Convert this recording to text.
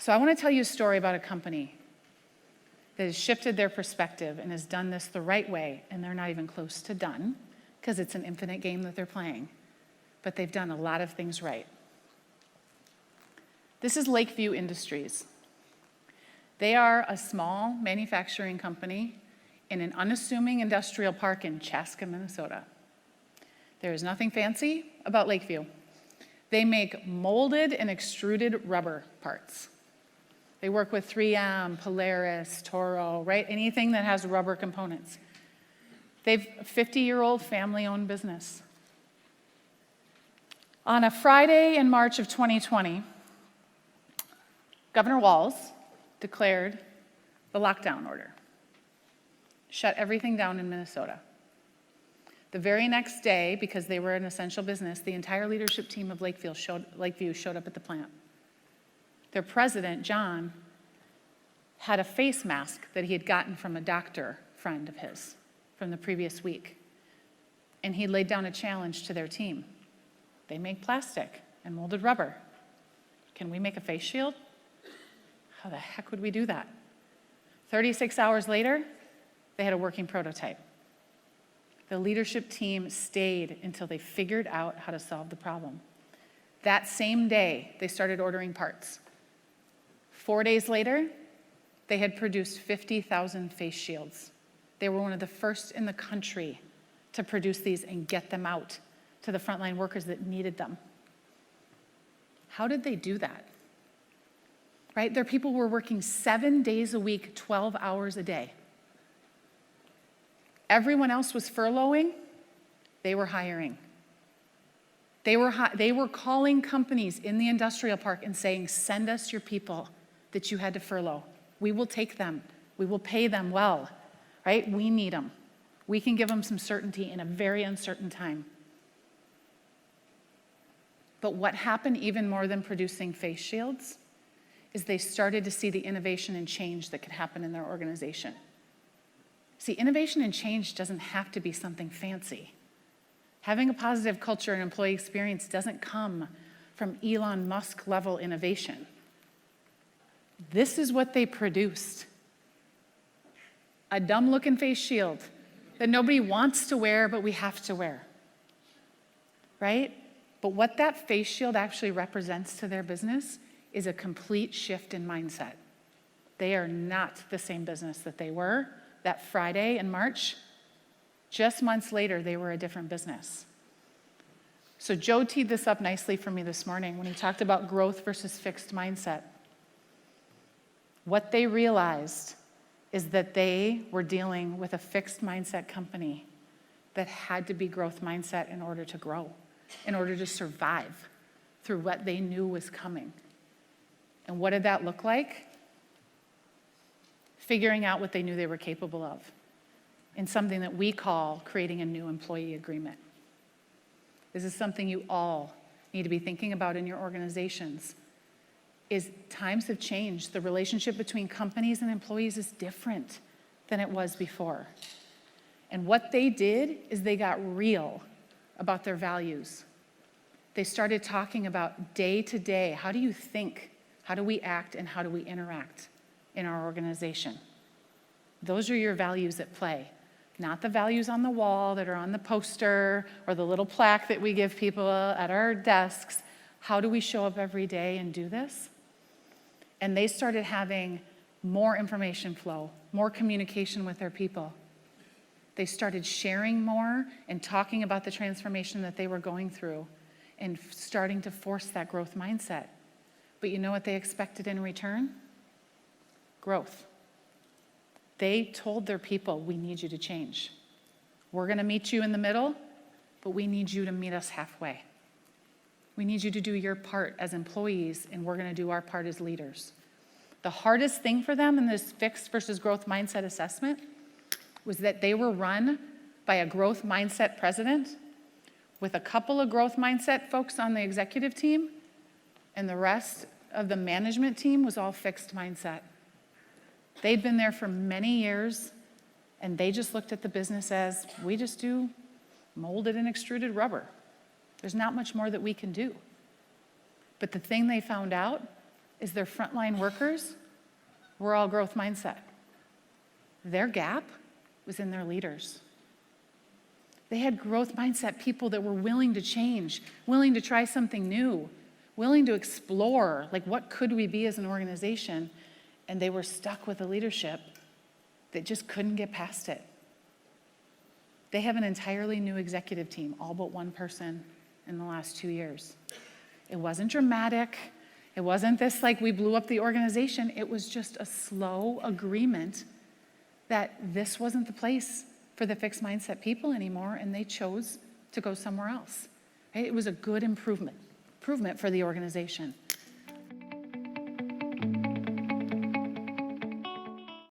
So I want to tell you a story about a company that has shifted their perspective and has done this the right way, and they're not even close to done, because it's an infinite game that they're playing. But they've done a lot of things right. This is Lakeview Industries. They are a small manufacturing company in an unassuming industrial park in Chaska, Minnesota. There is nothing fancy about Lakeview. They make molded and extruded rubber parts. They work with 3M, Polaris, Toro, right? Anything that has rubber components. They've a 50-year-old family-owned business. On a Friday in March of 2020, Governor Walz declared the lockdown order, shut everything down in Minnesota. The very next day, because they were an essential business, the entire leadership team of Lakeview showed up at the plant. Their president, John, had a face mask that he had gotten from a doctor friend of his from the previous week. And he laid down a challenge to their team. They make plastic and molded rubber. Can we make a face shield? How the heck would we do that? 36 hours later, they had a working prototype. The leadership team stayed until they figured out how to solve the problem. That same day, they started ordering parts. 4 days later, they had produced 50,000 face shields. They were one of the first in the country to produce these and get them out to the frontline workers that needed them. How did they do that? Right? Their people were working 7 days a week, 12 hours a day. Everyone else was furloughing. They were hiring. They were calling companies in the industrial park and saying, send us your people that you had to furlough. We will take them. We will pay them well, right? We need them. We can give them some certainty in a very uncertain time. But what happened even more than producing face shields is they started to see the innovation and change that could happen in their organization. See, innovation and change doesn't have to be something fancy. Having a positive culture and employee experience doesn't come from Elon Musk level innovation. This is what they produced. A dumb looking face shield that nobody wants to wear, but we have to wear, right? But what that face shield actually represents to their business is a complete shift in mindset. They are not the same business that they were that Friday in March. Just months later, they were a different business. So Joe teed this up nicely for me this morning when he talked about growth versus fixed mindset. What they realized is that they were dealing with a fixed mindset company that had to be growth mindset in order to grow, in order to survive through what they knew was coming. And what did that look like? Figuring out what they knew they were capable of in something that we call creating a new employee agreement. This is something you all need to be thinking about in your organizations. Is times have changed. The relationship between companies and employees is different than it was before. And what they did is they got real about their values. They started talking about day to day, how do you think, how do we act, and how do we interact in our organization? Those are your values at play, not the values on the wall that are on the poster or the little plaque that we give people at our desks. How do we show up every day and do this? And they started having more information flow, more communication with their people. They started sharing more and talking about the transformation that they were going through and starting to force that growth mindset. But you know what they expected in return? Growth. They told their people, we need you to change. We're going to meet you in the middle, but we need you to meet us halfway. We need you to do your part as employees, and we're going to do our part as leaders. The hardest thing for them in this fixed versus growth mindset assessment was that they were run by a growth mindset president with a couple of growth mindset folks on the executive team, and the rest of the management team was all fixed mindset. They'd been there for many years, and they just looked at the business as, we just do molded and extruded rubber. There's not much more that we can do. But the thing they found out is their frontline workers were all growth mindset. Their gap was in their leaders. They had growth mindset people that were willing to change, willing to try something new, willing to explore, like what could we be as an organization? And they were stuck with a leadership that just couldn't get past it. They have an entirely new executive team, all but one person in the last 2 years. It wasn't dramatic. It wasn't this like we blew up the organization. It was just a slow agreement that this wasn't the place for the fixed mindset people anymore, and they chose to go somewhere else. Right? It was a good improvement for the organization.